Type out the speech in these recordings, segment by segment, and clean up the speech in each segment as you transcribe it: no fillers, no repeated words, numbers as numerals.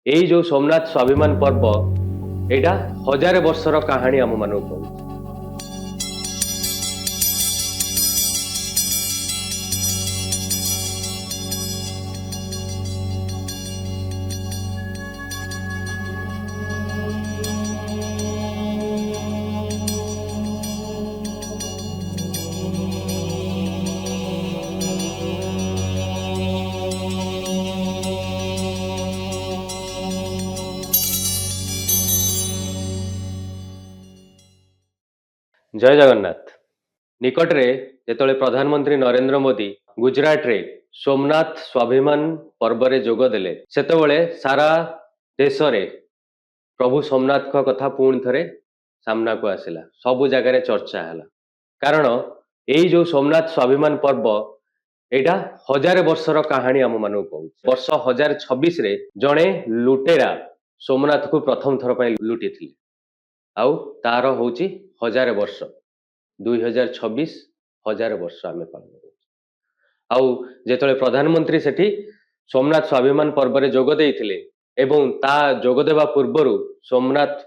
ଏଇ ଯୋଉ ସୋମନାଥ ସ୍ୱାଭିମାନ ପର୍ବ ଏଇଟା ହଜାରେ ବର୍ଷର କାହାଣୀ ଆମ ମାନଙ୍କୁ କହୁଛି। ଜୟ ଜଗନ୍ନାଥ। ନିକଟରେ ଯେତେବେଳେ ପ୍ରଧାନମନ୍ତ୍ରୀ ନରେନ୍ଦ୍ର ମୋଦି ଗୁଜରାଟରେ ସୋମନାଥ ସ୍ୱାଭିମାନ ପର୍ବରେ ଯୋଗ ଦେଲେ, ସେତେବେଳେ ସାରା ଦେଶରେ ପ୍ରଭୁ ସୋମନାଥଙ୍କ କଥା ପୁଣି ଥରେ ସାମ୍ନାକୁ ଆସିଲା, ସବୁ ଜାଗାରେ ଚର୍ଚ୍ଚା ହେଲା। କାରଣ ଏଇ ଯୋଉ ସୋମନାଥ ସ୍ୱାଭିମାନ ପର୍ବ ଏଇଟା ହଜାରେ ବର୍ଷର କାହାଣୀ ଆମ ମାନଙ୍କୁ କହୁଛି। ବର୍ଷ 1026ରେ ଜଣେ ଲୁଟେରା ସୋମନାଥକୁ ପ୍ରଥମ ଥର ପାଇଁ ଲୁଟିଥିଲେ, ଆଉ ତାର ହଉଛି ହଜାରେ ବର୍ଷ। 2026 ହଜାରେ ବର୍ଷ ଆମେ ପାଳନ କରୁଛୁ। ଆଉ ଯେତେବେଳେ ପ୍ରଧାନମନ୍ତ୍ରୀ ସେଠି ସୋମନାଥ ସ୍ୱାଭିମାନ ପର୍ବରେ ଯୋଗ ଦେଇଥିଲେ ଏବଂ ତା ଯୋଗ ଦେବା ପୂର୍ବରୁ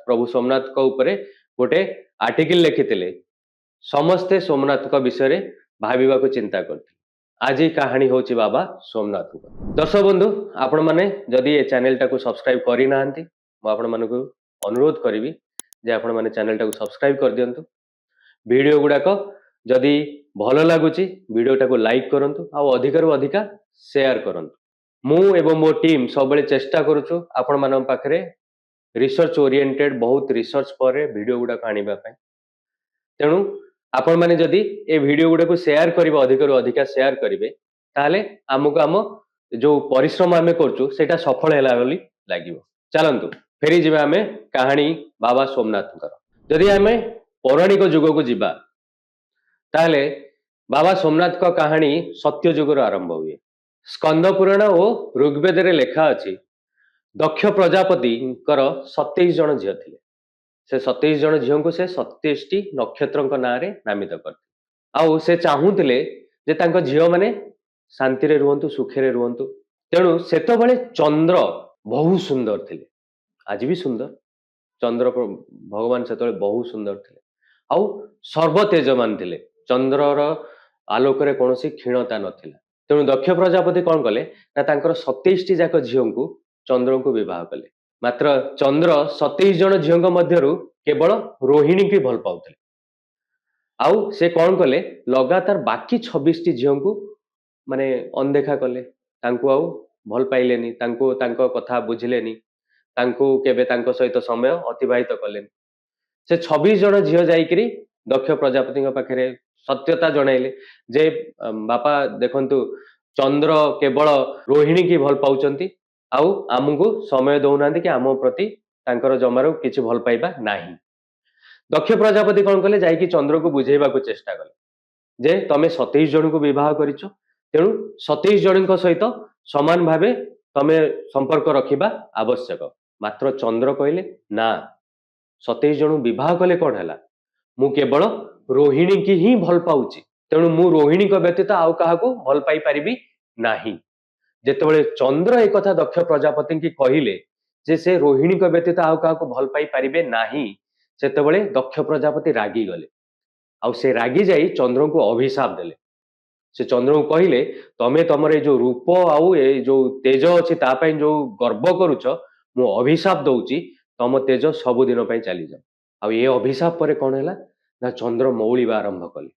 ପ୍ରଭୁ ସୋମନାଥଙ୍କ ଉପରେ ଗୋଟେ ଆର୍ଟିକଲ ଲେଖିଥିଲେ, ସମସ୍ତେ ସୋମନାଥଙ୍କ ବିଷୟରେ ଭାବିବାକୁ ଚିନ୍ତା କରିଥିଲେ। ଆଜି କାହାଣୀ ହେଉଛି ବାବା ସୋମନାଥଙ୍କ। ଦର୍ଶକ ବନ୍ଧୁ, ଆପଣମାନେ ଯଦି ଏ ଚ୍ୟାନେଲଟାକୁ ସବସ୍କ୍ରାଇବ କରିନାହାନ୍ତି, ମୁଁ ଆପଣମାନଙ୍କୁ ଅନୁରୋଧ କରିବି ଯେ ଆପଣମାନେ ଚ୍ୟାନେଲଟାକୁ ସବସ୍କ୍ରାଇବ କରିଦିଅନ୍ତୁ। ଭିଡ଼ିଓ ଗୁଡ଼ାକ ଯଦି ଭଲ ଲାଗୁଛି ଭିଡ଼ିଓଟାକୁ ଲାଇକ୍ କରନ୍ତୁ, ଆଉ ଅଧିକରୁ ଅଧିକା ସେୟାର କରନ୍ତୁ। ମୁଁ ଏବଂ ମୋ ଟିମ୍ ସବୁବେଳେ ଚେଷ୍ଟା କରୁଛୁ ଆପଣମାନଙ୍କ ପାଖରେ ରିସର୍ଚ୍ଚ ଓରିଏଣ୍ଟେଡ୍ ବହୁତ ରିସର୍ଚ୍ଚ ପରେ ଭିଡ଼ିଓ ଗୁଡ଼ାକ ଆଣିବା ପାଇଁ। ତେଣୁ ଆପଣମାନେ ଯଦି ଏ ଭିଡ଼ିଓ ଗୁଡ଼ାକୁ ସେୟାର କରିବେ, ଅଧିକରୁ ଅଧିକା ସେୟାର କରିବେ, ତାହେଲେ ଆମକୁ ଆମ ଯୋଉ ପରିଶ୍ରମ ଆମେ କରୁଛୁ ସେଇଟା ସଫଳ ହେଲା ବୋଲି ଲାଗିବ। ଚାଲନ୍ତୁ ଫେରିଯିବା ଆମେ କାହାଣୀ ବାବା ସୋମନାଥଙ୍କର। ଯଦି ଆମେ ପୌରାଣିକ ଯୁଗକୁ ଯିବା, ତାହେଲେ ବାବା ସୋମନାଥଙ୍କ କାହାଣୀ ସତ୍ୟ ଯୁଗରୁ ଆରମ୍ଭ ହୁଏ। ସ୍କନ୍ଦ ପୁରାଣ ଓ ଋଗ୍ବେଦରେ ଲେଖା ଅଛି, ଦକ୍ଷ ପ୍ରଜାପତିଙ୍କର 27 ଜଣ ଝିଅ ଥିଲେ। ସେ 27 ଜଣ ଝିଅଙ୍କୁ ସେ 27ଟି ନକ୍ଷତ୍ରଙ୍କ ନାଁରେ ନାମିତ କରିଥିଲେ। ଆଉ ସେ ଚାହୁଁଥିଲେ ଯେ ତାଙ୍କ ଝିଅମାନେ ଶାନ୍ତିରେ ରୁହନ୍ତୁ, ସୁଖରେ ରୁହନ୍ତୁ। ତେଣୁ ସେତେବେଳେ ଚନ୍ଦ୍ର ବହୁ ସୁନ୍ଦର ଥିଲେ, ଆଜି ବି ସୁନ୍ଦର। ଚନ୍ଦ୍ର ଭଗବାନ ସେତେବେଳେ ବହୁତ ସୁନ୍ଦର ଥିଲେ, ଆଉ ସର୍ବତେଜମାନ ଥିଲେ। ଚନ୍ଦ୍ରର ଆଲୋକରେ କୌଣସି କ୍ଷୀଣତା ନଥିଲା। ତେଣୁ ଦକ୍ଷ ପ୍ରଜାପତି କ'ଣ କଲେ ନା ତାଙ୍କର 27ଟି ଯାକ ଝିଅଙ୍କୁ ଚନ୍ଦ୍ରଙ୍କୁ ବିବାହ କଲେ। ମାତ୍ର ଚନ୍ଦ୍ର 27 ଜଣ ଝିଅଙ୍କ ମଧ୍ୟରୁ କେବଳ ରୋହିଣୀକି ଭଲ ପାଉଥିଲେ। ଆଉ ସେ କ'ଣ କଲେ, ଲଗାତାର ବାକି 26ଟି ଝିଅଙ୍କୁ ମାନେ ଅନଦେଖା କଲେ। ତାଙ୍କୁ ଆଉ ଭଲ ପାଇଲେନି, ତାଙ୍କୁ ତାଙ୍କ କଥା ବୁଝିଲେନି, ତାଙ୍କୁ କେବେ ତାଙ୍କ ସହିତ ସମୟ ଅତିବାହିତ କଲେନି। ସେ 26 ଜଣ ଝିଅ ଯାଇକିରି ଦକ୍ଷ ପ୍ରଜାପତିଙ୍କ ପାଖରେ ସତ୍ୟତା ଜଣାଇଲେ ଯେ ବାପା ଦେଖନ୍ତୁ, ଚନ୍ଦ୍ର କେବଳ ରୋହିଣୀକି ଭଲ ପାଉଛନ୍ତି, ଆଉ ଆମକୁ ସମୟ ଦଉନାହାନ୍ତି କି ଆମ ପ୍ରତି ତାଙ୍କର ଜମାରୁ କିଛି ଭଲ ପାଇବା ନାହିଁ। ଦକ୍ଷ ପ୍ରଜାପତି କ'ଣ କଲେ, ଯାଇକି ଚନ୍ଦ୍ରକୁ ବୁଝେଇବାକୁ ଚେଷ୍ଟା କଲେ ଯେ ତମେ 27 ଜଣଙ୍କୁ ବିବାହ କରିଛ, ତେଣୁ 27 ଜଣଙ୍କ ସହିତ ସମାନ ଭାବେ ତମେ ସମ୍ପର୍କ ରଖିବା ଆବଶ୍ୟକ। ମାତ୍ର ଚନ୍ଦ୍ର କହିଲେ, ନା, 27 ଜଣଙ୍କୁ ବିବାହ କଲେ କ'ଣ ହେଲା, ମୁଁ କେବଳ ରୋହିଣୀକି ହିଁ ଭଲ ପାଉଛି, ତେଣୁ ମୁଁ ରୋହିଣୀଙ୍କ ବ୍ୟତୀତ ଆଉ କାହାକୁ ଭଲ ପାଇପାରିବି ନାହିଁ। ଯେତେବେଳେ ଚନ୍ଦ୍ର ଏକଥା ଦକ୍ଷ ପ୍ରଜାପତିଙ୍କୁ କହିଲେ ଯେ ସେ ରୋହିଣୀଙ୍କ ବ୍ୟତୀତ ଆଉ କାହାକୁ ଭଲ ପାଇପାରିବେ ନାହିଁ, ସେତେବେଳେ ଦକ୍ଷ ପ୍ରଜାପତି ରାଗିଗଲେ। ଆଉ ସେ ରାଗି ଯାଇ ଚନ୍ଦ୍ରଙ୍କୁ ଅଭିଶାପ ଦେଲେ। ସେ ଚନ୍ଦ୍ରଙ୍କୁ କହିଲେ, ତମେ ତମର ଏଇ ଯୋଉ ରୂପ ଆଉ ଏଇ ଯୋଉ ତେଜ ଅଛି ତା ପାଇଁ ଯୋଉ ଗର୍ବ କରୁଛ, ମୁଁ ଅଭିଶାପ ଦଉଛି, ତମ ତେଜ ସବୁଦିନ ପାଇଁ ଚାଲିଯାଉ। ଆଉ ଏ ଅଭିଶାପ ପରେ କ'ଣ ହେଲା ନା ଚନ୍ଦ୍ର ମଉଳିବା ଆରମ୍ଭ କଲେ।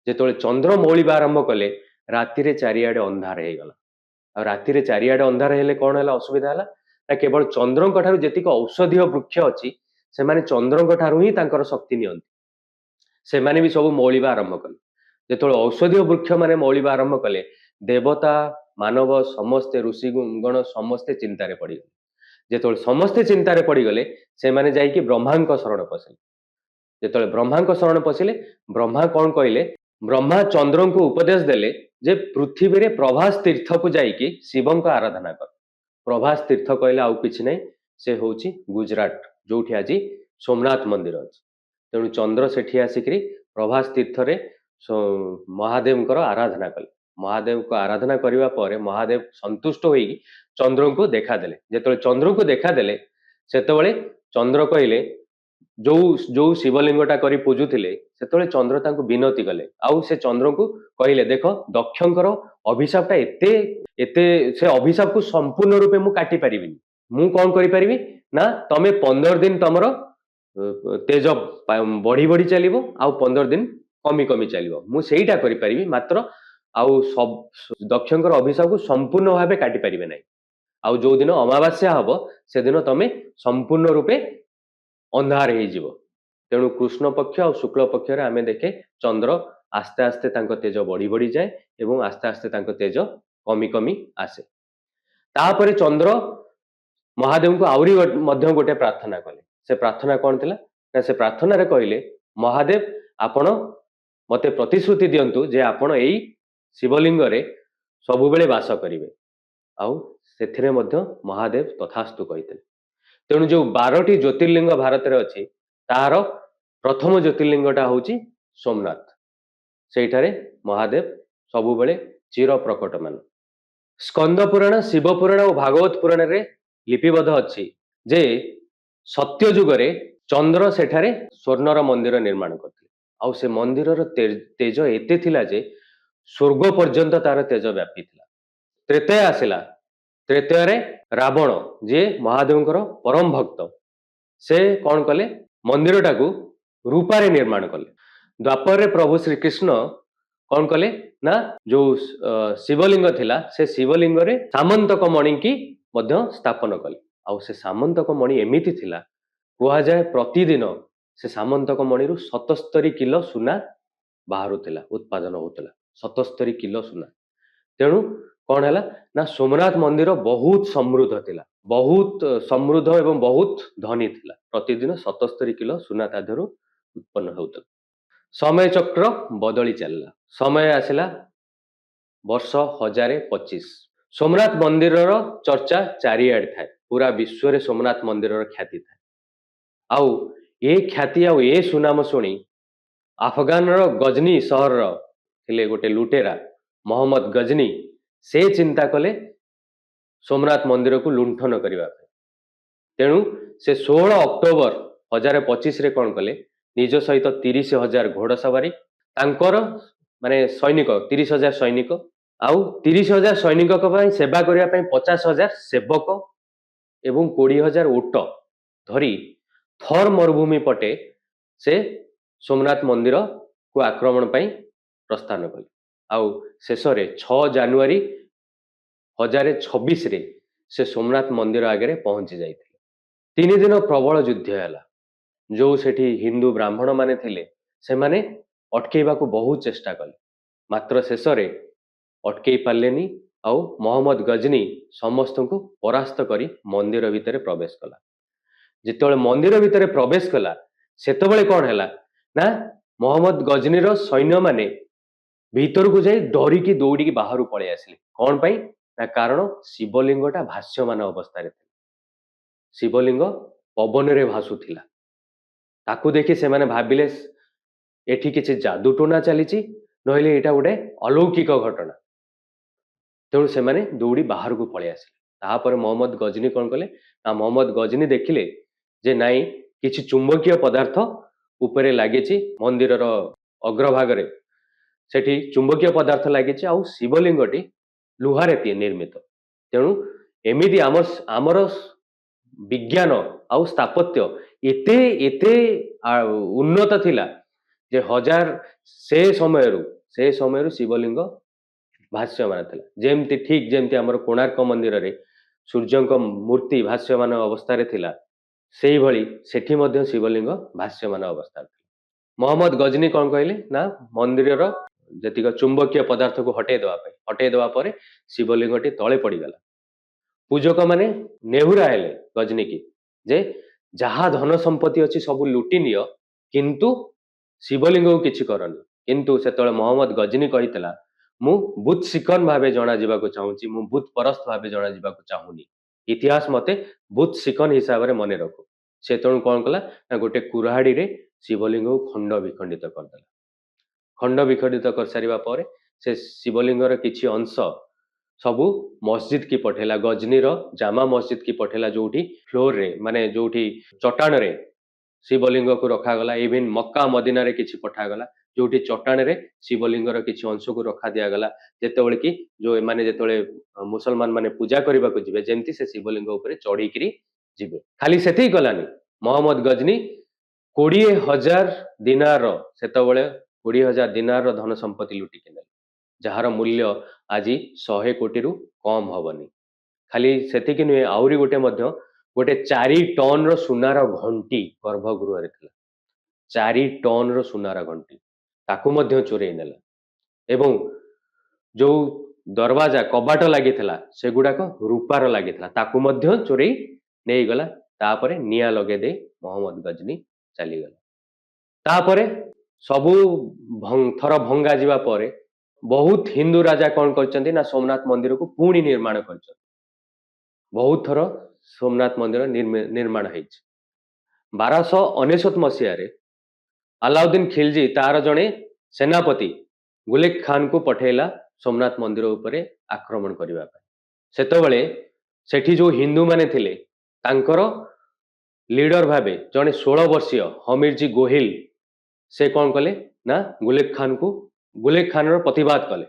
ଯେତେବେଳେ ଚନ୍ଦ୍ର ମଉଳିବା ଆରମ୍ଭ କଲେ, ରାତିରେ ଚାରିଆଡ଼େ ଅନ୍ଧାର ହେଇଗଲା। ଆଉ ରାତିରେ ଚାରିଆଡ଼େ ଅନ୍ଧାର ହେଲେ କ'ଣ ହେଲା, ଅସୁବିଧା ହେଲା ନା କେବଳ ଚନ୍ଦ୍ରଙ୍କ ଠାରୁ ଯେତିକି ଔଷଧୀୟ ବୃକ୍ଷ ଅଛି ସେମାନେ ଚନ୍ଦ୍ରଙ୍କ ଠାରୁ ହିଁ ତାଙ୍କର ଶକ୍ତି ନିଅନ୍ତି। ସେମାନେ ବି ସବୁ ମଉଳିବା ଆରମ୍ଭ କଲେ। ଯେତେବେଳେ ଔଷଧୀୟ ବୃକ୍ଷ ମାନେ ମଉଳିବା ଆରମ୍ଭ କଲେ, ଦେବତା ମାନବ ସମସ୍ତେ ଋଷିଗଣ ସମସ୍ତେ ଚିନ୍ତାରେ ପଡ଼ିଗଲେ। ଯେତେବେଳେ ସମସ୍ତେ ଚିନ୍ତାରେ ପଡ଼ିଗଲେ, ସେମାନେ ଯାଇକି ବ୍ରହ୍ମାଙ୍କ ଶରଣ ପଶିଲେ। ଯେତେବେଳେ ବ୍ରହ୍ମାଙ୍କ ଶରଣ ପଶିଲେ, ବ୍ରହ୍ମା କ'ଣ କହିଲେ, ବ୍ରହ୍ମା ଚନ୍ଦ୍ରଙ୍କୁ ଉପଦେଶ ଦେଲେ ଯେ ପୃଥିବୀରେ ପ୍ରଭାସ ତୀର୍ଥକୁ ଯାଇକି ଶିବଙ୍କ ଆରାଧନା କର। ପ୍ରଭାସ ତୀର୍ଥ କହିଲେ ଆଉ କିଛି ନାହିଁ, ସେ ହେଉଛି ଗୁଜରାଟ, ଯୋଉଠି ଆଜି ସୋମନାଥ ମନ୍ଦିର ଅଛି। ତେଣୁ ଚନ୍ଦ୍ର ସେଠି ଆସିକିରି ପ୍ରଭାସ ତୀର୍ଥରେ ମହାଦେବଙ୍କର ଆରାଧନା କଲେ। ମହାଦେବଙ୍କ ଆରାଧନା କରିବା ପରେ ମହାଦେବ ସନ୍ତୁଷ୍ଟ ହୋଇକି ଚନ୍ଦ୍ରଙ୍କୁ ଦେଖାଦେଲେ। ଯେତେବେଳେ ଚନ୍ଦ୍ରଙ୍କୁ ଦେଖାଦେଲେ ସେତେବେଳେ ଚନ୍ଦ୍ର କହିଲେ ଯୋଉ ଯୋଉ ଶିବଲିଙ୍ଗଟା କରି ପୂଜୁଥିଲେ ସେତେବେଳେ ଚନ୍ଦ୍ର ତାଙ୍କୁ ବିନତି କଲେ ଆଉ ସେ ଚନ୍ଦ୍ରଙ୍କୁ କହିଲେ ଦେଖ ଦକ୍ଷଙ୍କର ଅଭିଶାପଟା ଏତେ ଏତେ ସେ ଅଭିଶାପକୁ ସମ୍ପୂର୍ଣ୍ଣ ରୂପେ ମୁଁ କାଟି ପାରିବିନି। ମୁଁ କଣ କରିପାରିବି ନା ତମେ 15 ଦିନ ତମର ତେଜ ବଢି ବଢି ଚାଲିବ ଆଉ 15 ଦିନ କମି କମି ଚାଲିବ। ମୁଁ ସେଇଟା କରିପାରିବି ମାତ୍ର ଆଉ ଦକ୍ଷଙ୍କର ଅଭିଶାପକୁ ସମ୍ପୂର୍ଣ୍ଣ ଭାବେ କାଟି ପାରିବେ ନାହିଁ। ଆଉ ଯୋଉ ଦିନ ଅମାବାସ୍ୟା ହବ ସେଦିନ ତମେ ସମ୍ପୂର୍ଣ୍ଣ ରୂପେ ଅନ୍ଧାର ହେଇଯିବ। ତେଣୁ କୃଷ୍ଣ ପକ୍ଷ ଆଉ ଶୁକ୍ଳ ପକ୍ଷରେ ଆମେ ଦେଖେ ଚନ୍ଦ୍ର ଆସ୍ତେ ଆସ୍ତେ ତାଙ୍କ ତେଜ ବଢି ବଢି ଯାଏ ଏବଂ ଆସ୍ତେ ଆସ୍ତେ ତାଙ୍କ ତେଜ କମି କମି ଆସେ। ତାପରେ ଚନ୍ଦ୍ର ମହାଦେବଙ୍କୁ ଆହୁରି ମଧ୍ୟ ଗୋଟେ ପ୍ରାର୍ଥନା କଲେ। ସେ ପ୍ରାର୍ଥନା କଣ ଥିଲା ନା ସେ ପ୍ରାର୍ଥନାରେ କହିଲେ ମହାଦେବ ଆପଣ ମତେ ପ୍ରତିଶ୍ରୁତି ଦିଅନ୍ତୁ ଯେ ଆପଣ ଏଇ ଶିବଲିଙ୍ଗରେ ସବୁବେଳେ ବାସ କରିବେ। ଆଉ ସେଥିରେ ମଧ୍ୟ ମହାଦେବ ତଥାସ୍ତୁ କହିଥିଲେ। ତେଣୁ ଯୋଉ 12ଟି ଜ୍ୟୋତିର୍ଲିଙ୍ଗ ଭାରତରେ ଅଛି ତାହାର ପ୍ରଥମ ଜ୍ୟୋତିର୍ଲିଙ୍ଗଟା ହଉଛି ସୋମନାଥ। ସେଇଠାରେ ମହାଦେବ ସବୁବେଳେ ଚିର ପ୍ରକଟମାନ। ସ୍କନ୍ଦ ପୁରାଣ, ଶିବ ପୁରାଣ ଓ ଭାଗବତ ପୁରାଣରେ ଲିପିବଦ୍ଧ ଅଛି ଯେ ସତ୍ୟ ଯୁଗରେ ଚନ୍ଦ୍ର ସେଠାରେ ସ୍ୱର୍ଣ୍ଣର ମନ୍ଦିର ନିର୍ମାଣ କରିଥିଲେ। ଆଉ ସେ ମନ୍ଦିରର ତେଜ ଏତେ ଥିଲା ଯେ ସ୍ୱର୍ଗ ପର୍ଯ୍ୟନ୍ତ ତାର ତେଜ ବ୍ୟାପିଥିଲା। ତ୍ରେତୟା ଆସିଲା। ତ୍ରେତୟାରେ ରାବଣ ଯିଏ ମହାଦେବଙ୍କର ପରମ ଭକ୍ତ ସେ କଣ କଲେ ମନ୍ଦିରଟାକୁ ରୂପାରେ ନିର୍ମାଣ କଲେ। ଦ୍ୱାପରରେ ପ୍ରଭୁ ଶ୍ରୀକୃଷ୍ଣ କଣ କଲେ ନା ଯୋଉ ଶିବଲିଙ୍ଗ ଥିଲା ସେ ଶିବଲିଙ୍ଗରେ ସାମନ୍ତକ ମଣିକି ମଧ୍ୟ ସ୍ଥାପନ କଲେ। ଆଉ ସେ ସାମନ୍ତକ ମଣି ଏମିତି ଥିଲା କୁହାଯାଏ ପ୍ରତିଦିନ ସେ ସାମନ୍ତକ ମଣିରୁ 77 କିଲୋ ସୁନା ବାହାରୁଥିଲା, ଉତ୍ପାଦନ ହଉଥିଲା 77 କିଲୋ ସୁନା। ତେଣୁ କଣ ହେଲା ନା ସୋମନାଥ ମନ୍ଦିର ବହୁତ ସମୃଦ୍ଧ ଥିଲା, ବହୁତ ସମୃଦ୍ଧ ଏବଂ ବହୁତ ଧନୀ ଥିଲା। ପ୍ରତିଦିନ 77 କିଲୋ ସୁନା ତା ଦେହରୁ ଉତ୍ପନ୍ନ ହେଉଥିଲା। ସମୟ ଚକ୍ର ବଦଳି ଚାଲିଲା। ସମୟ ଆସିଲା ବର୍ଷ 1025। ସୋମନାଥ ମନ୍ଦିରର ଚର୍ଚ୍ଚା ଚାରିଆଡେ ଥାଏ। ପୁରା ବିଶ୍ୱରେ ସୋମନାଥ ମନ୍ଦିରର ଖ୍ୟାତି ଥାଏ। ଆଉ ଏ ଖ୍ୟାତି ଆଉ ଏ ସୁନାମ ଶୁଣି ଆଫଗାନର ଗଜନୀ ସହରର ଥିଲେ ଗୋଟେ ଲୁଟେରା ମହମ୍ମଦ ଗଜନୀ ସେ ଚିନ୍ତା କଲେ ସୋମନାଥ ମନ୍ଦିରକୁ ଲୁଣ୍ଠନ କରିବା ପାଇଁ। ତେଣୁ ସେ 16 ଅକ୍ଟୋବର 1025ରେ କଣ କଲେ ନିଜ ସହିତ 30,000 ଘୋଡସବାରୀ ତାଙ୍କର ମାନେ ସୈନିକ 30,000 ସୈନିକ ଆଉ 30,000 ସୈନିକଙ୍କ ପାଇଁ ସେବା କରିବା ପାଇଁ 50,000 ସେବକ ଏବଂ 20,000 ଓଟ ଧରି ଥର ମରୁଭୂମି ପଟେ ସେ ସୋମନାଥ ମନ୍ଦିରକୁ ଆକ୍ରମଣ ପାଇଁ ପ୍ରସ୍ଥାନ କଲେ। ଆଉ ଶେଷରେ 6 ଜାନୁଆରୀ 1026ରେ ସେ ସୋମନାଥ ମନ୍ଦିର ଆଗରେ ପହଞ୍ଚି ଯାଇଥିଲେ। 3 ଦିନ ପ୍ରବଳ ଯୁଦ୍ଧ ହେଲା। ଯୋଉ ସେଠି ହିନ୍ଦୁ ବ୍ରାହ୍ମଣ ମାନେ ଥିଲେ ସେମାନେ ଅଟକେଇବାକୁ ବହୁତ ଚେଷ୍ଟା କଲେ ମାତ୍ର ଶେଷରେ ଅଟକେଇ ପାରିଲେନି। ଆଉ ମହମ୍ମଦ ଗଜନୀ ସମସ୍ତଙ୍କୁ ପରାସ୍ତ କରି ମନ୍ଦିର ଭିତରେ ପ୍ରବେଶ କଲା। ଯେତେବେଳେ ମନ୍ଦିର ଭିତରେ ପ୍ରବେଶ କଲା ସେତେବେଳେ କଣ ହେଲା ନା ମହମ୍ମଦ ଗଜନୀର ସୈନ୍ୟମାନେ ଭିତରକୁ ଯାଇ ଡରିକି ଦୌଡ଼ିକି ବାହାରୁ ପଳେଇ ଆସିଲେ। କଣ ପାଇଁ ନା କାରଣ ଶିବଲିଙ୍ଗଟା ଭାସ୍ୟମାନ ଅବସ୍ଥାରେ ଥିଲା। ଶିବଲିଙ୍ଗ ପବନରେ ଭାସୁଥିଲା। ତାକୁ ଦେଖି ସେମାନେ ଭାବିଲେ ଏଠି କିଛି ଯାଦୁ ଟୋନା ଚାଲିଛି ନହେଲେ ଏଇଟା ଗୋଟେ ଅଲୌକିକ ଘଟଣା। ତେଣୁ ସେମାନେ ଦୌଡ଼ି ବାହାରକୁ ପଳେଇ ଆସିଲେ। ତାପରେ ମହମ୍ମଦ ଗଜନୀ କଣ କଲେ ନା ମହମ୍ମଦ ଗଜନୀ ଦେଖିଲେ ଯେ ନାଇଁ କିଛି ଚୁମ୍ବକୀୟ ପଦାର୍ଥ ଉପରେ ଲାଗିଛି ମନ୍ଦିରର ଅଗ୍ରଭାଗରେ ସେଠି ଚୁମ୍ବକୀୟ ପଦାର୍ଥ ଲାଗିଛି ଆଉ ଶିବଲିଙ୍ଗଟି ଲୁହାରେ ନିର୍ମିତ। ତେଣୁ ଏମିତି ଆମର ବିଜ୍ଞାନ ଆଉ ସ୍ଥାପତ୍ୟ ଏତେ ଏତେ ଉନ୍ନତ ଥିଲା ଯେ ସେ ସମୟରୁ ଶିବଲିଙ୍ଗ ଭାସ୍ୟମାନ ଥିଲା। ଯେମିତି ଠିକ ଯେମିତି ଆମର କୋଣାର୍କ ମନ୍ଦିରରେ ସୂର୍ଯ୍ୟଙ୍କ ମୂର୍ତ୍ତି ଭାସ୍ୟମାନ ଅବସ୍ଥାରେ ଥିଲା ସେଇଭଳି ସେଠି ମଧ୍ୟ ଶିବଲିଙ୍ଗ ଭାସ୍ୟମାନ ଅବସ୍ଥାରେ ଥିଲା। ମହମ୍ମଦ ଗଜନୀ କଣ କହିଲେ ନା ମନ୍ଦିରର ଯେତିକ ଚୁମ୍ବକୀୟ ପଦାର୍ଥକୁ ହଟେଇ ଦେବା ପରେ ଶିବଲିଙ୍ଗଟି ତଳେ ପଡ଼ିଗଲା। ପୂଜକ ମାନେ ନେହୁରା ହେଲେ ଗଜନୀକି ଯେ ଯାହା ଧନ ସମ୍ପତ୍ତି ଅଛି ସବୁ ଲୁଟି ନିଅ କିନ୍ତୁ ଶିବଲିଙ୍ଗକୁ କିଛି କରନି। କିନ୍ତୁ ସେତେବେଳେ ମହମ୍ମଦ ଗଜନୀ କହିଥିଲା ମୁଁ ବୁତ ଶିକନ ଭାବେ ଜଣାଯିବାକୁ ଚାହୁଁଛି, ମୁଁ ବୁତ ପରସ୍ତ ଭାବେ ଜଣାଯିବାକୁ ଚାହୁଁନି। ଇତିହାସ ମତେ ବୁତ ଶିକନ ହିସାବରେ ମନେ ରଖୁ। ସେ ତେଣୁ କଣ କଲା ନା ଗୋଟେ କୁରାହାଡିରେ ଶିବଲିଙ୍ଗକୁ ଖଣ୍ଡ ବିଖଣ୍ଡିତ କରିଦେଲା। ଖଣ୍ଡ ବିଖଣ୍ଡିତ କରିସାରିବା ପରେ ସେ ଶିବଲିଙ୍ଗର କିଛି ଅଂଶ सबु मस्जिद की पठेला गजनी रो जामा मस्जिद की पठेला जोठी फ्लोर रे माने जोठी चट्टान रे शिवलिंग को रखा गला इवन मक्का मदीना रे किछि पठा गला जोठी चट्टान रे शिवलिंग रो किछि अंश को रखा दिया गला जेतेबेले कि जो माने जेतेबेले मुसलमान माने पूजा करबा को जिवे जेंति से शिवलिंग ऊपर चढ़ी करी जिवे खाली सेथि गलानी मोहम्मद गजनी 20,000 दिनार सेतेबेले 20,000 दिनार रो धन संपत्ति लुटी के जार मूल्य आज 100 कोटी रु कम हबनी खाली सेतिकी नुहे आउरी गोटे 4 टन रो सुनार घंटी गर्भगृह रे थिला 4 टन रो सुनार घंटी ताकू मध्य चोरई नेला एवं जो दरवाजा कबाट लगी से गुड़ाक रूपार लगी ताकू मध्य चोरई नहीं गला तापरे निया लगे दे मोहम्मद गजनी चलीगला तापरे सबू थर भंगा जीवा परे बहुत हिंदू राजा कौन करचंती ना सोमनाथ मंदिर को पुणी निर्माण कर बहुत थर सोमनाथ मंदिर निर्माण है 1299 मसीह अलाउद्दीन खिलजी तार जड़े सेनापति गुलेक खान को पठेला सोमनाथ मंदिर उपरे आक्रमण करने सेतबेले सेठी जो हिंदू माने थिले तांकर लीडर भावे जड़े 16 वर्षीय हमीरजी गोहिल से कौन कले ना गुलेक खान रो प्रतिवाद कले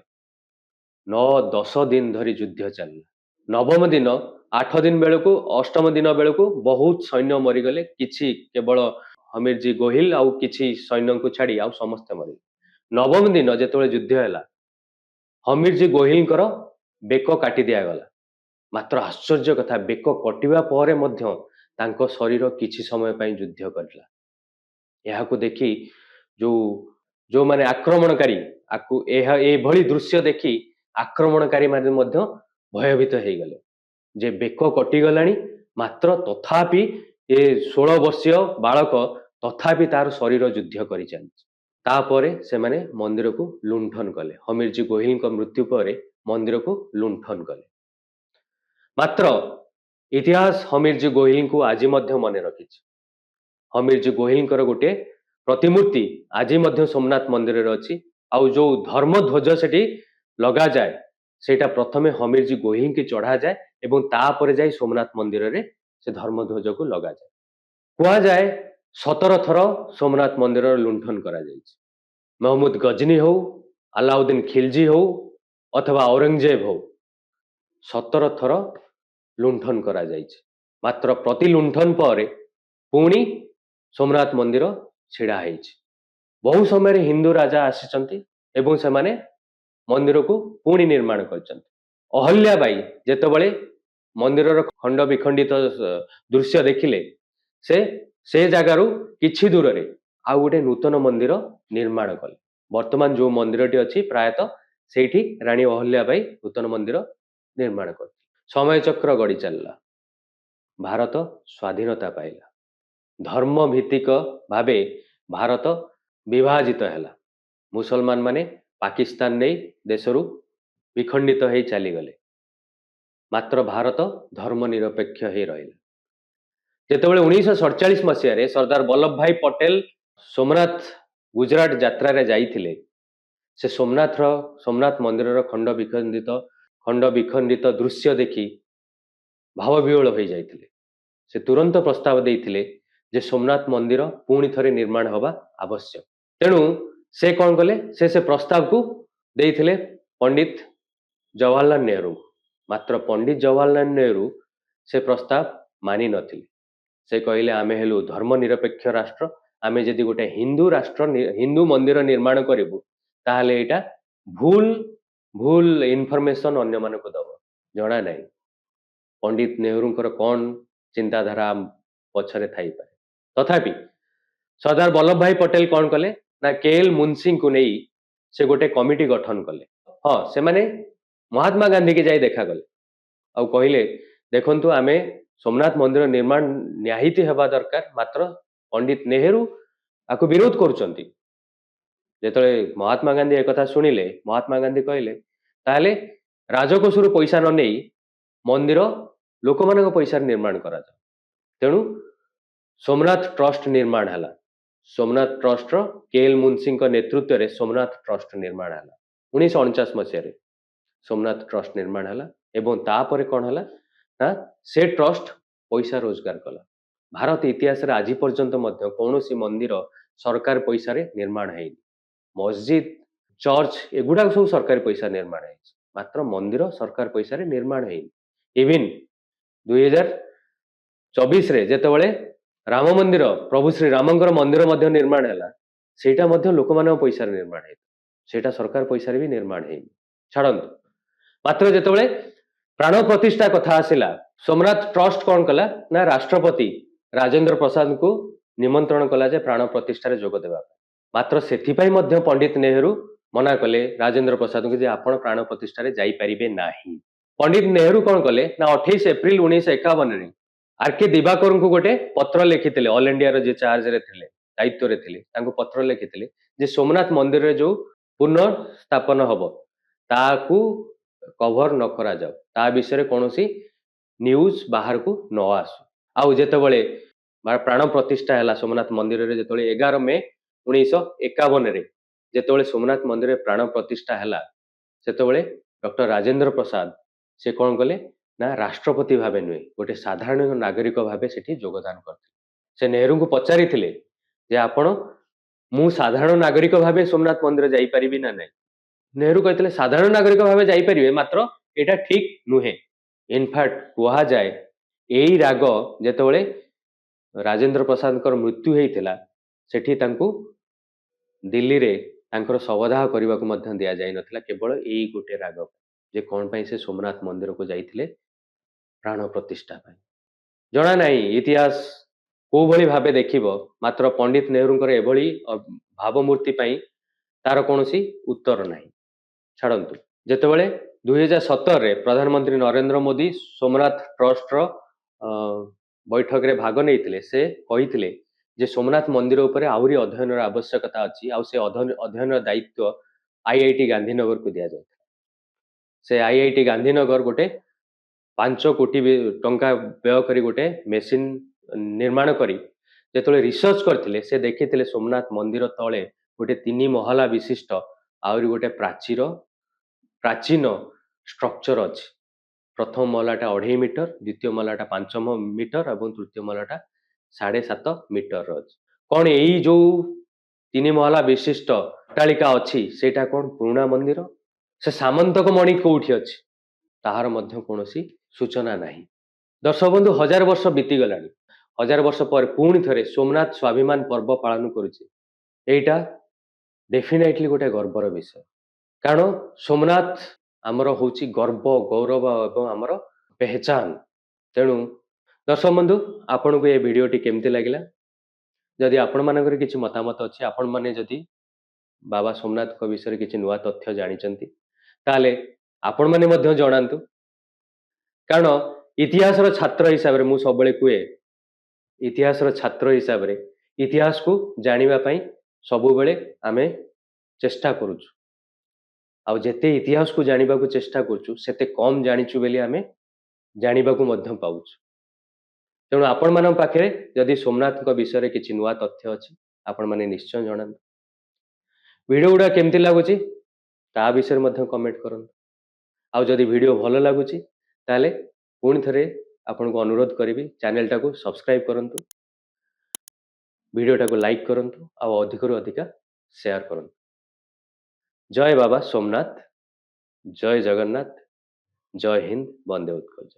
9-10 दिन धरी युद्ध चलला नवम दिन 8 दिन बेलू अष्टम दिन बेलू बहुत सैन्य मरीगले किछि केवल हमीरजी गोहिल आउ किछि सैन्य को छाड़ी आउ समस्ते मरी नवम दिन जेतोले युद्ध हैला हमीरजी गोहिल बेक काटी दिया गला मात्र आश्चर्य कथा बेक कटिवा परे मध्य तांको शरीर किछि समय पई युद्ध करला यहा को देखी जो माने आक्रमणकारी आकु ए भली दृश्य देखी आक्रमणकारी माने मध्य भयभीत हो गले जे बेक कटिगलाणी मात्र तथापि ए 16 वर्षीय बालक तथापि तार शरीर युद्ध करि चलछि तापरे से माने मंदिर को लुंठन कले हमीरजी गोहिल मृत्यु पर मंदिर को लुंठन कले मात्र इतिहास हमीरजी गोहिल को आज मध्य मन रखी हमीरजी गोहिल गोटे प्रतिमूर्ति आज मध्य सोमनाथ मंदिर अच्छी आउ जो धर्म ध्वज से लगा जाए सेटा प्रथमे हमीरजी गोहिल की चढ़ा जाए एवं तापर जाए सोमनाथ मंदिर रे से धर्म ध्वज को लगा जाए कह जाए 17 थर सोमनाथ मंदिर लुंठन करा जायछि महमूद गजनी हो अलाउद्दीन खिलजी हो अथवा औरंगजेब हो 17 थर लुंठन करा जायछि मात्र प्रति लुंठन पर पुणी सोमनाथ मंदिर छिड़ा होइछि बहु समय हिंदू राजा आसीचंती एवं से माने मंदिर को पुणी निर्माण करचंती अहल्या बाई जेतेबेले मंदिर खंड विखंडित दृश्य देखिले से जगार किछि दूर रे आ गोटे नूतन मंदिर निर्माण कले वर्तमान जो मंदिरटी अच्छी प्रायतः सेठी रानी अहल्या बाई नूतन मंदिर निर्माण कर समय चक्र गड़ी चलला भारत स्वाधीनता पाइला धर्म भित्तिक भावे भारत विभाजित हैला मुसलमान माने पाकिस्तान नहीं देशरू विखंडित हो चली गले मात्र भारत धर्म निरपेक्ष ही रहिला जेतेबेले 1947 मसीह सरदार वल्लभ भाई पटेल सोमनाथ गुजरात यात्रा रे जाइथिले से सोमनाथ मंदिर खंड विखंडित दृश्य देखी भावविह्वल हो जाइथिले से तुरंत प्रस्ताव देइथिले जे सोमनाथ मंदिर पुणी थरे निर्माण हवा आवश्यक तेणु से कौन कले से प्रस्ताव को देइथिले पंडित जवाहरलाल नेहरू मात्र पंडित जवाहरलाल नेहरू से प्रस्ताव मानि नथिले से कहले आमे हेलु धर्म निरपेक्ष राष्ट्र आमे जदि गोटे हिंदू राष्ट्र हिंदू मंदिर निर्माण करिबु ताहले एटा भूल इनफॉरमेशन अन्य मानको दब जना नहीं पंडित नेहरू कौन चिंताधारा पछरे थाई पारे तथापि सरदार वल्लभ भाई पटेल कौन कले ना केएल मुंशी को नहीं से गोटे कमिटी गठन कले हाँ से माने महात्मा गांधी की जाई देखा गले आ कहले देखंतु आमे सोमनाथ मंदिर निर्माण न्याहिति हेबा दरकार मात्र पंडित नेहरू आको विरोध करुचंती जेतले महात्मा गांधी एक कथा सुनिले महात्मा गांधी कहले ताले राजकोषरु पैसा न नहीं मंदिर लोक मान पैसा निर्माण करा तेणु सोमनाथ ट्रस्ट निर्माण है सोमनाथ ट्रस्ट केएल मुंशी नेतृत्व में सोमनाथ ट्रस्ट निर्माण है 1949 मसीह सोमनाथ ट्रस्ट निर्माण है एवं तापर कौन है ना से ट्रस्ट पैसा रोजगार कला भारत इतिहास आज पर्यंत कौन सी मंदिर सरकार पैसा निर्माण है मस्जिद चर्च एगुड़ा सब सरकारी पैसा निर्माण है मात्र मंदिर सरकार पैसा निर्माण है इवन 2024 रे जेतेबेले राम मंदिर प्रभु श्री रामंकर मंदिर मध्य निर्माण है सेटा मध्य लोक मान पैसा निर्माण है सेटा सरकार पैसा भी निर्माण है छाड़ନ୍ତୁ मात्र जेतेबेले प्राण प्रतिष्ठा कथा आसिला सोमनाथ ट्रस्ट कौन कला ना राष्ट्रपति राजेंद्र प्रसाद को निमंत्रण कला जे प्राण प्रतिष्ठार जोग देवा मात्र सेथिपाई मध्य पंडित नेहरू मना कले राजेंद्र प्रसाद को जे आपण प्राण प्रतिष्ठार जाई परिबे नाही पंडित नेहरू कौन कले ना 28 एप्रिल 1951 रे आर के दिवाकर को गोटे पत्र लिखिथिले ऑल इंडिया रो जे चार्ज रे थिले दायित्व रे थिले तांको पत्र लिखिथिले जे सोमनाथ मंदिर रे जो पुनर्स्थापन हबो ताकू कभर न करा जाओ ता विषय कौन सी न्यूज बाहर को न आसु आउ जेतेबेले प्राण प्रतिष्ठा है सोमनाथ मंदिर रे जेतेबेले 11 मे 1951 रे जेतेबेले सोमनाथ मंदिर रे प्राण प्रतिष्ठा है सेतेबेले डॉक्टर राजेंद्र प्रसाद से कौन कले ना राष्ट्रपति भावे नुहे गोटे साधारण नागरिक भावे सेठी योगदान करते से नेहरू को पचारि थिले जे आपण मु साधारण नागरिक भावे सोमनाथ मंदिर जाई परिबी ना नहीं नेहरू कहते साधारण नागरिक भावे जाई परिबे मात्र एटा ठीक नुहे इनफैक्ट कहा जाए यही राग जेतेबेले राजेंद्र प्रसाद मृत्यु होता सेठी तांको दिल्ली रे तांकर शवदाह करने को मध्य दिया जाई नथिला केवल यही गोटे राग जे कौन पाई से सोमनाथ मंदिर को जाइथिले प्राण प्रतिष्ठा पाई जना नहीं इतिहास को भली भाबे देखिबो मात्र पंडित नेहरूंकर एभली भावमूर्ति पाई तार कोनोसी उत्तर नहीं छाड़ନ୍ତୁ जेतेबेले 2017 रे प्रधानमंत्री नरेंद्र मोदी सोमनाथ ट्रस्ट रो बैठक रे भाग नहीं से कही जे सोमनाथ मंदिर उपरे आहुरी अध्ययन आवश्यकता अच्छी आ से अध्ययन दायित्व आईआईटी गांधीनगर को दिया जाए से आईआईटी गांधीनगर गोटे 5 कोटी टंका व्यय करी गोटे मेसीन निर्माण करी जेतेबेले रिसर्च करथिले से देखिथिले सोमनाथ मंदिर तले गोटे 3 महला विशिष्ट आहुरी गोटे प्राचीन स्ट्रक्चर अच्छी प्रथम महलाटा 2.5 मीटर द्वितीय महलाटा 5 मीटर और तृतीय महलाटा 7.5 मीटर अच्छी कौन यही जो 3 महला विशिष्ट अट्टालिका अच्छी सेटा कौन पुराना मंदिर से सामंतक मणि कौटी अच्छी ताहार मध्य कौनसी सूचना नहीं दर्शक बंधु 1000 वर्ष बीतीगला 1000 वर्ष पर पुणी थे सोमनाथ स्वाभिमान पर्व पालन करुचे एटा डेफिनेटली गोटे गर्वर विषय कारण सोमनाथ आमर हूँ गर्व गौरव एवं आमर पहचान तेणु दर्शक बंधु आपण को ये भिडटी केमती लगिला जदि आपण मानकर किसी मतामत अच्छी आपण मैंने जदि बाबा सोमनाथ को विषय किसी नुआ तथ्य जानी ताले आपण मैंने मध्य जनातु कारण इतिहास छात्र हिसाब से मुझे सब कहे इतिहास छात्र हिसाब से इतिहास को जानापी सब बेले आमे चेष्टा करुचु आ जेते इतिहास को जानिबा को चेष्टा करुचु सेते कम जानिचु बेली आमे जानिबा को मध्य पाउचु तेणु आपण मान पाखे जदि सोमनाथ विषय किसी नुआ तथ्य अच्छी आपण मैंने निश्चय जनातु वीडियो गुड़ा केमती लगुच ता विषय मध्य कमेंट करंतु आउ जदि वीडियो भल लगुच ताले पुणी थे आपन को अनुरोध करी चैनल टाको सब्सक्राइब करंतु वीडियो टाको लाइक करंतु आउ अधिक रु अधिका शेयर करंतु जय बाबा सोमनाथ जय जगन्नाथ जय हिंद वंदे उत्कल।